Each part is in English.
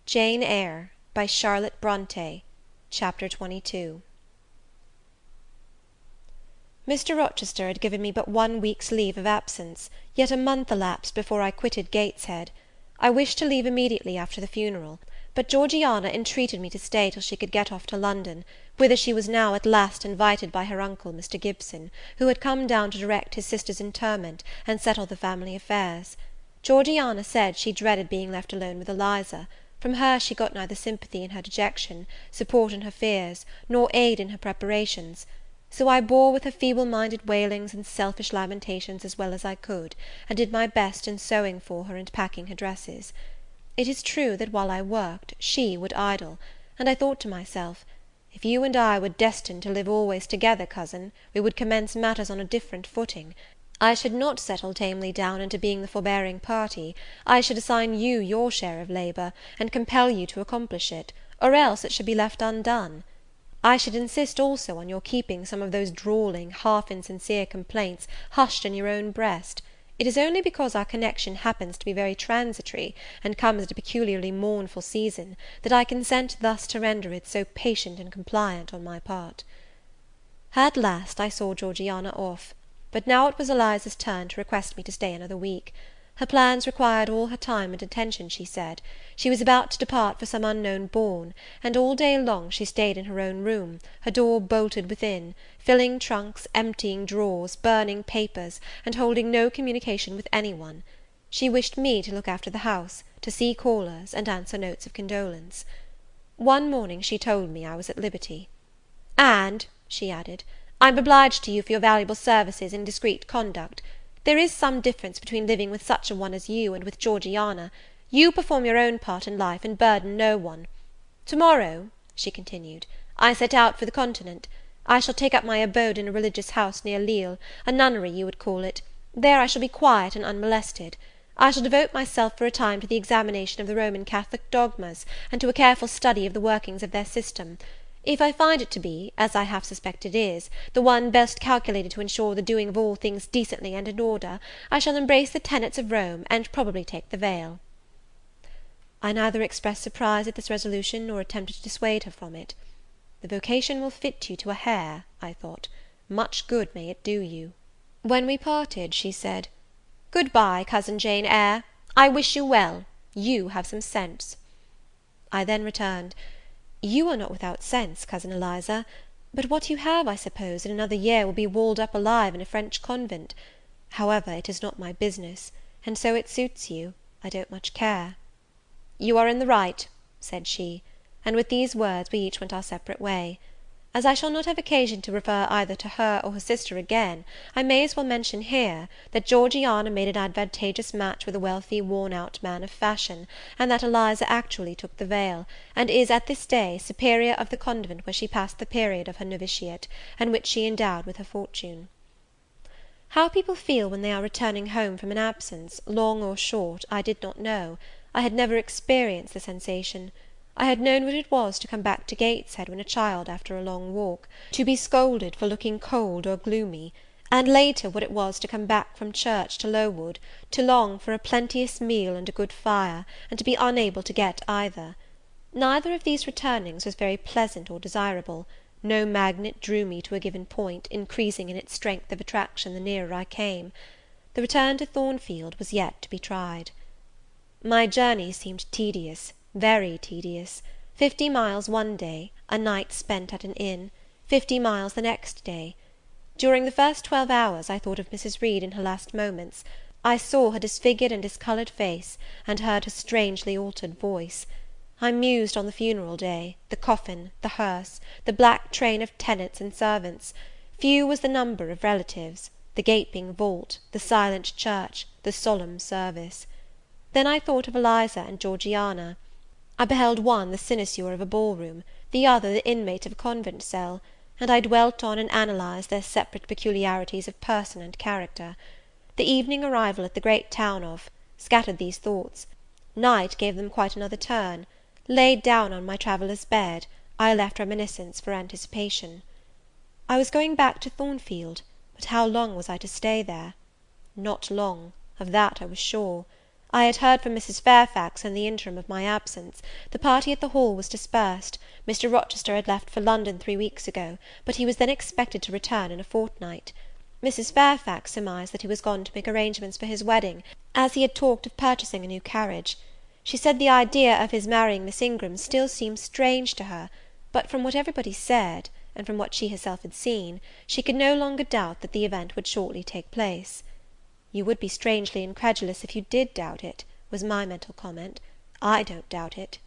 Jane Eyre, by Charlotte Brontë. Chapter 22. Mr. Rochester had given me but 1 week's leave of absence, yet a month elapsed before I quitted Gateshead. I wished to leave immediately after the funeral, but Georgiana entreated me to stay till she could get off to London, whither she was now at last invited by her uncle, Mr. Gibson, who had come down to direct his sister's interment, and settle the family affairs. Georgiana said she dreaded being left alone with Eliza. From her she got neither sympathy in her dejection, support in her fears, nor aid in her preparations. So I bore with her feeble-minded wailings and selfish lamentations as well as I could, and did my best in sewing for her and packing her dresses. It is true that while I worked, she would idle; and I thought to myself, if you and I were destined to live always together, cousin, we would commence matters on a different footing. I should not settle tamely down into being the forbearing party. I should assign you your share of labour, and compel you to accomplish it, or else it should be left undone. I should insist also on your keeping some of those drawling, half insincere complaints hushed in your own breast. It is only because our connection happens to be very transitory, and comes at a peculiarly mournful season, that I consent thus to render it so patient and compliant on my part. At last I saw Georgiana off; but now it was Eliza's turn to request me to stay another week. Her plans required all her time and attention, she said. She was about to depart for some unknown bourne, and all day long she stayed in her own room, her door bolted within, filling trunks, emptying drawers, burning papers, and holding no communication with any one. She wished me to look after the house, to see callers, and answer notes of condolence. One morning she told me I was at liberty. "And," she added, "I'm obliged to you for your valuable services and discreet conduct. There is some difference between living with such a one as you and with Georgiana. You perform your own part in life, and burden no one. To-morrow," she continued, "I set out for the Continent. I shall take up my abode in a religious house near Lille, a nunnery you would call it. There I shall be quiet and unmolested. I shall devote myself for a time to the examination of the Roman Catholic dogmas, and to a careful study of the workings of their system. If I find it to be, as I half suspect it is, the one best calculated to ensure the doing of all things decently and in order, I shall embrace the tenets of Rome, and probably take the veil." I neither expressed surprise at this resolution, nor attempted to dissuade her from it. The vocation will fit you to a hair, I thought. Much good may it do you. When we parted, she said, "Good-bye, cousin Jane Eyre. I wish you well. You have some sense." I then returned, "You are not without sense, cousin Eliza; but what you have, I suppose, in another year will be walled up alive in a French convent. However, it is not my business, and so it suits you, I don't much care." "You are in the right," said she; and with these words we each went our separate way. As I shall not have occasion to refer either to her or her sister again, I may as well mention here, that Georgiana made an advantageous match with a wealthy worn-out man of fashion, and that Eliza actually took the veil, and is at this day superior of the convent where she passed the period of her novitiate, and which she endowed with her fortune. How people feel when they are returning home from an absence, long or short, I did not know. I had never experienced the sensation. I had known what it was to come back to Gateshead when a child after a long walk, to be scolded for looking cold or gloomy; and later what it was to come back from church to Lowood, to long for a plenteous meal and a good fire, and to be unable to get either. Neither of these returnings was very pleasant or desirable. No magnet drew me to a given point, increasing in its strength of attraction the nearer I came. The return to Thornfield was yet to be tried. My journey seemed tedious, very tedious. 50 miles one day, a night spent at an inn; 50 miles the next day. During the first 12 hours I thought of Mrs. Reed in her last moments. I saw her disfigured and discoloured face, and heard her strangely altered voice. I mused on the funeral day, the coffin, the hearse, the black train of tenants and servants. Few was the number of relatives, the gaping vault, the silent church, the solemn service. Then I thought of Eliza and Georgiana. I beheld one the cynosure of a ball-room, the other the inmate of a convent cell, and I dwelt on and analysed their separate peculiarities of person and character. The evening arrival at the great town scattered these thoughts. Night gave them quite another turn. Laid down on my traveller's bed, I left reminiscence for anticipation. I was going back to Thornfield, but how long was I to stay there? Not long, of that I was sure. I had heard from Mrs. Fairfax in the interim of my absence. The party at the Hall was dispersed. Mr. Rochester had left for London 3 weeks ago, but he was then expected to return in a fortnight. Mrs. Fairfax surmised that he was gone to make arrangements for his wedding, as he had talked of purchasing a new carriage. She said the idea of his marrying Miss Ingram still seemed strange to her, but from what everybody said, and from what she herself had seen, she could no longer doubt that the event would shortly take place. "You would be strangely incredulous if you did doubt it," was my mental comment. "I don't doubt it."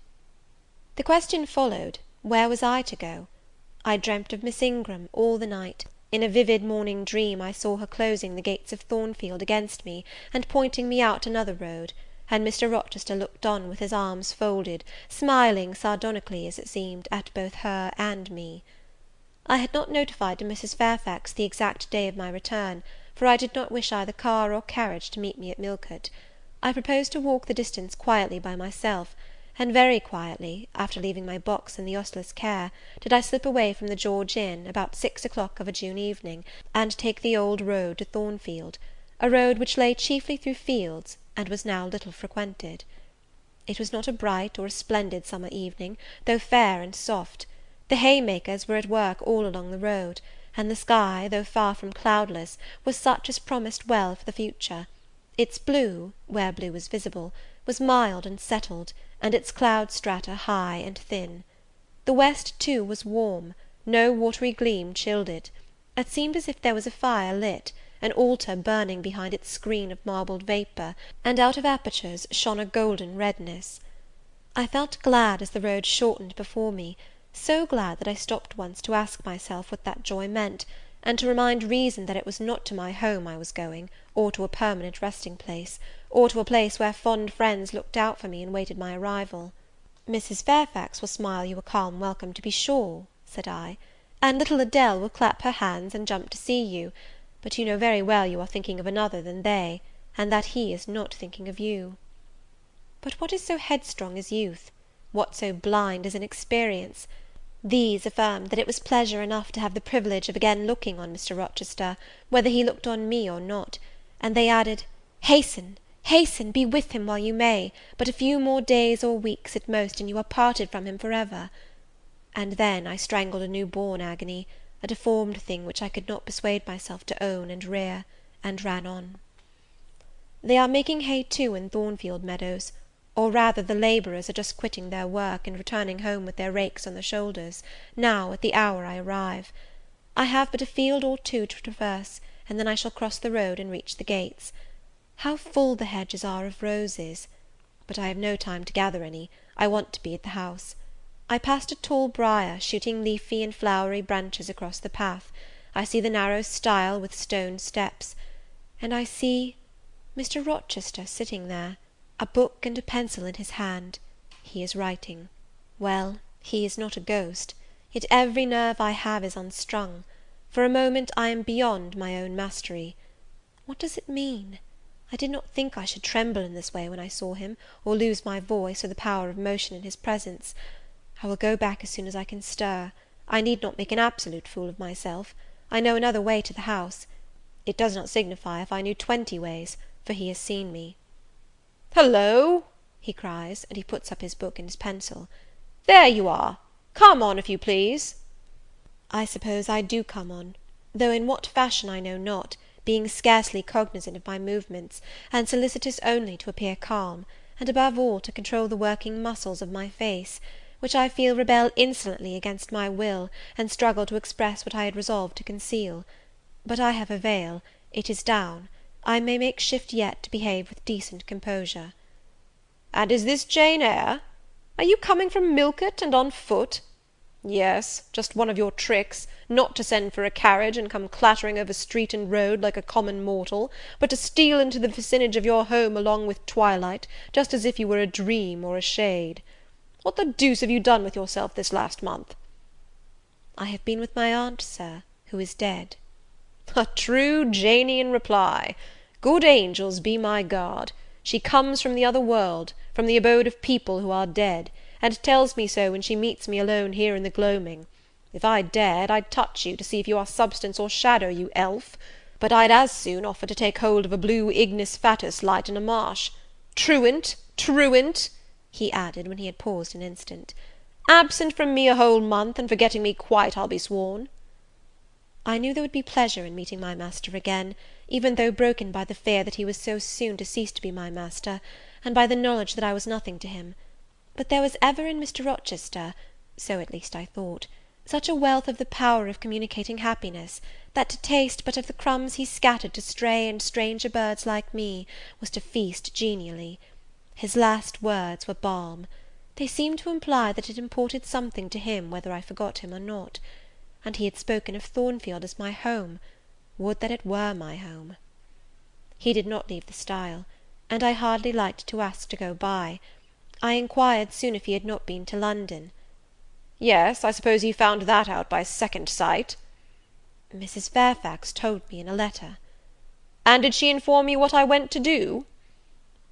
The question followed, where was I to go? I dreamt of Miss Ingram all the night. In a vivid morning dream I saw her closing the gates of Thornfield against me, and pointing me out another road, and Mr. Rochester looked on with his arms folded, smiling sardonically, as it seemed, at both her and me. I had not notified to Mrs. Fairfax the exact day of my return, for I did not wish either car or carriage to meet me at Millcote. I proposed to walk the distance quietly by myself, and very quietly, after leaving my box in the ostler's care, did I slip away from the George Inn, about 6 o'clock of a June evening, and take the old road to Thornfield, a road which lay chiefly through fields, and was now little frequented. It was not a bright or a splendid summer evening, though fair and soft. The haymakers were at work all along the road, and the sky, though far from cloudless, was such as promised well for the future. Its blue, where blue was visible, was mild and settled, and its cloud strata high and thin. The west, too, was warm; no watery gleam chilled it. It seemed as if there was a fire lit, an altar burning behind its screen of marbled vapour, and out of apertures shone a golden redness. I felt glad as the road shortened before me, so glad that I stopped once to ask myself what that joy meant, and to remind reason that it was not to my home I was going, or to a permanent resting place, or to a place where fond friends looked out for me and waited my arrival. "Mrs. Fairfax will smile you a calm welcome, to be sure," said I, "and little Adele will clap her hands and jump to see you; but you know very well you are thinking of another than they, and that he is not thinking of you." But what is so headstrong as youth? What so blind as inexperience? These affirmed that it was pleasure enough to have the privilege of again looking on Mr. Rochester, whether he looked on me or not; and they added, "Hasten, hasten, be with him while you may; but a few more days or weeks at most, and you are parted from him for ever." And then I strangled a new-born agony, a deformed thing which I could not persuade myself to own and rear, and ran on. They are making hay too in Thornfield meadows, or rather the labourers are just quitting their work, and returning home with their rakes on their shoulders, now, at the hour I arrive. I have but a field or two to traverse, and then I shall cross the road and reach the gates. How full the hedges are of roses! But I have no time to gather any; I want to be at the house. I passed a tall briar, shooting leafy and flowery branches across the path. I see the narrow stile with stone steps, and I see Mr. Rochester sitting there, a book and a pencil in his hand. He is writing. Well, he is not a ghost, yet every nerve I have is unstrung. For a moment I am beyond my own mastery. What does it mean? I did not think I should tremble in this way when I saw him, or lose my voice, or the power of motion in his presence. I will go back as soon as I can stir. I need not make an absolute fool of myself. I know another way to the house. It does not signify if I knew 20 ways, for he has seen me. "Hullo!" he cries, and he puts up his book and his pencil. "There you are! Come on, if you please." I suppose I do come on, though in what fashion I know not, being scarcely cognizant of my movements, and solicitous only to appear calm, and above all to control the working muscles of my face, which I feel rebel insolently against my will, and struggle to express what I had resolved to conceal. But I have a veil; it is down; I may make shift yet to behave with decent composure. "And is this Jane Eyre? Are you coming from Millcote, and on foot? Yes, just one of your tricks, not to send for a carriage, and come clattering over street and road like a common mortal, but to steal into the vicinage of your home along with twilight, just as if you were a dream or a shade. What the deuce have you done with yourself this last month?" "I have been with my aunt, Sir, who is dead." "A true Janian reply! Good angels be my guard! She comes from the other world, from the abode of people who are dead, and tells me so when she meets me alone here in the gloaming. If I dared, I'd touch you, to see if you are substance or shadow, you elf; but I'd as soon offer to take hold of a blue ignis fatuus light in a marsh. truant," he added, when he had paused an instant. "Absent from me a whole month, and forgetting me quite, I'll be sworn." I knew there would be pleasure in meeting my master again, even though broken by the fear that he was so soon to cease to be my master, and by the knowledge that I was nothing to him. But there was ever in Mr. Rochester, so at least I thought, such a wealth of the power of communicating happiness, that to taste but of the crumbs he scattered to stray and stranger birds like me, was to feast genially. His last words were balm. They seemed to imply that it imported something to him whether I forgot him or not. And he had spoken of Thornfield as my home. Would that it were my home! He did not leave the stile, and I hardly liked to ask to go by. I inquired soon if he had not been to London. "Yes, I suppose you found that out by second sight?" "Mrs. Fairfax told me in a letter." "And did she inform you what I went to do?"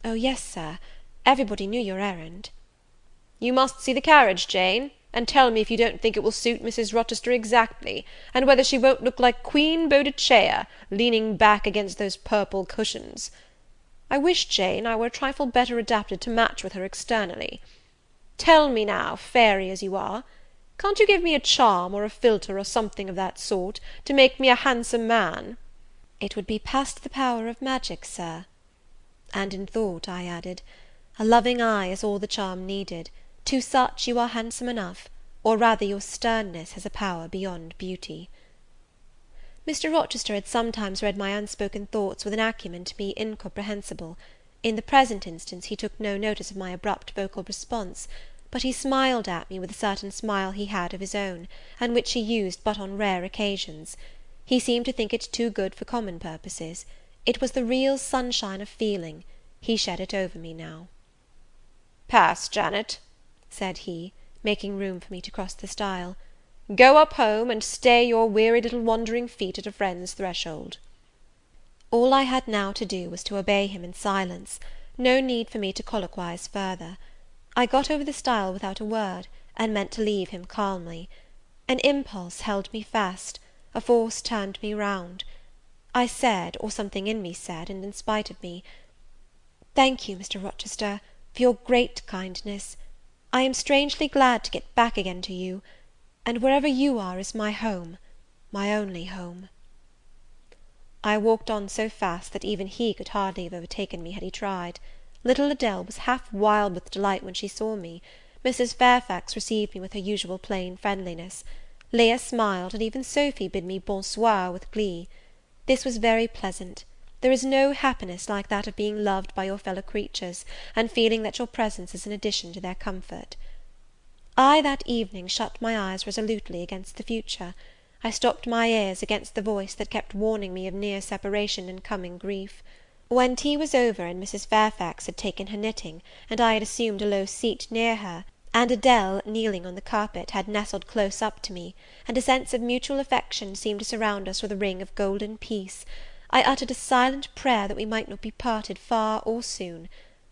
"Oh, yes, Sir, everybody knew your errand." "You must see the carriage, Jane, and tell me if you don't think it will suit Mrs. Rochester exactly, and whether she won't look like Queen Boadicea, leaning back against those purple cushions. I wish, Jane, I were a trifle better adapted to match with her externally. Tell me now, fairy as you are, can't you give me a charm, or a philtre, or something of that sort, to make me a handsome man?" "It would be past the power of magic, Sir." And in thought I added, "A loving eye is all the charm needed. To such you are handsome enough, or rather your sternness has a power beyond beauty." Mr. Rochester had sometimes read my unspoken thoughts with an acumen to me incomprehensible. In the present instance he took no notice of my abrupt vocal response, but he smiled at me with a certain smile he had of his own, and which he used but on rare occasions. He seemed to think it too good for common purposes. It was the real sunshine of feeling. He shed it over me now. "Pass, Janet," said he, making room for me to cross the stile. "Go up home, and stay your weary little wandering feet at a friend's threshold." All I had now to do was to obey him in silence. No need for me to colloquize further. I got over the stile without a word, and meant to leave him calmly. An impulse held me fast, a force turned me round. I said, or something in me said, and in spite of me, "Thank you, Mr. Rochester, for your great kindness. I am strangely glad to get back again to you, and wherever you are is my home, my only home." I walked on so fast that even he could hardly have overtaken me had he tried. Little Adele was half wild with delight when she saw me. Mrs. Fairfax received me with her usual plain friendliness. Leah smiled, and even Sophy bid me bonsoir with glee. This was very pleasant. There is no happiness like that of being loved by your fellow creatures, and feeling that your presence is an addition to their comfort. I that evening shut my eyes resolutely against the future. I stopped my ears against the voice that kept warning me of near separation and coming grief. When tea was over, and Mrs. Fairfax had taken her knitting, and I had assumed a low seat near her, and Adele, kneeling on the carpet, had nestled close up to me, and a sense of mutual affection seemed to surround us with a ring of golden peace, I uttered a silent prayer that we might not be parted far or soon.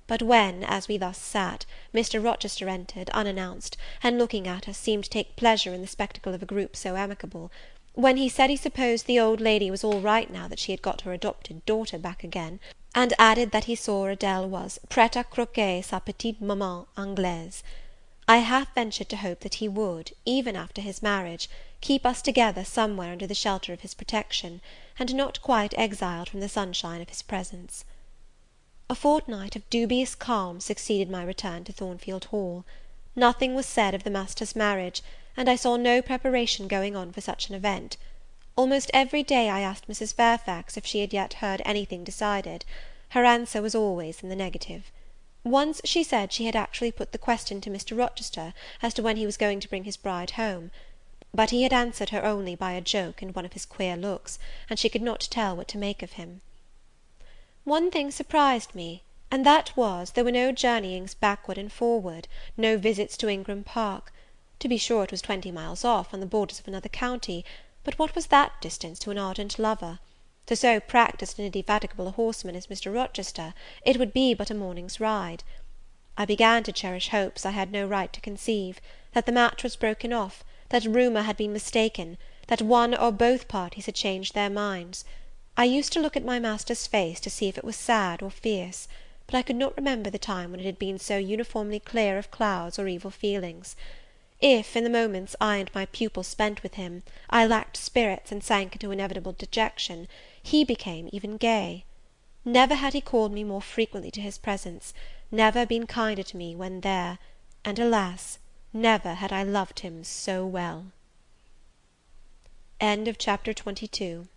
But when, as we thus sat, Mr. Rochester entered, unannounced, and looking at us, seemed to take pleasure in the spectacle of a group so amicable; when he said he supposed the old lady was all right now that she had got her adopted daughter back again, and added that he saw Adele was prête à croquer sa petite maman anglaise, I half ventured to hope that he would, even after his marriage, keep us together somewhere under the shelter of his protection, and not quite exiled from the sunshine of his presence. A fortnight of dubious calm succeeded my return to Thornfield Hall. Nothing was said of the master's marriage, and I saw no preparation going on for such an event. Almost every day I asked Mrs. Fairfax if she had yet heard anything decided. Her answer was always in the negative. Once she said she had actually put the question to Mr. Rochester as to when he was going to bring his bride home; but he had answered her only by a joke and one of his queer looks, and she could not tell what to make of him. One thing surprised me, and that was, there were no journeyings backward and forward, no visits to Ingram Park. To be sure, it was 20 miles off, on the borders of another county, but what was that distance to an ardent lover? To so practised and indefatigable a horseman as Mr. Rochester, it would be but a morning's ride. I began to cherish hopes I had no right to conceive, that the match was broken off, that rumour had been mistaken, that one or both parties had changed their minds. I used to look at my master's face to see if it was sad or fierce. but I could not remember the time when it had been so uniformly clear of clouds or evil feelings. If, in the moments I and my pupil spent with him, I lacked spirits and sank into inevitable dejection, he became even gay. Never had he called me more frequently to his presence, never been kinder to me when there, and, alas, never had I loved him so well. Chapter 22.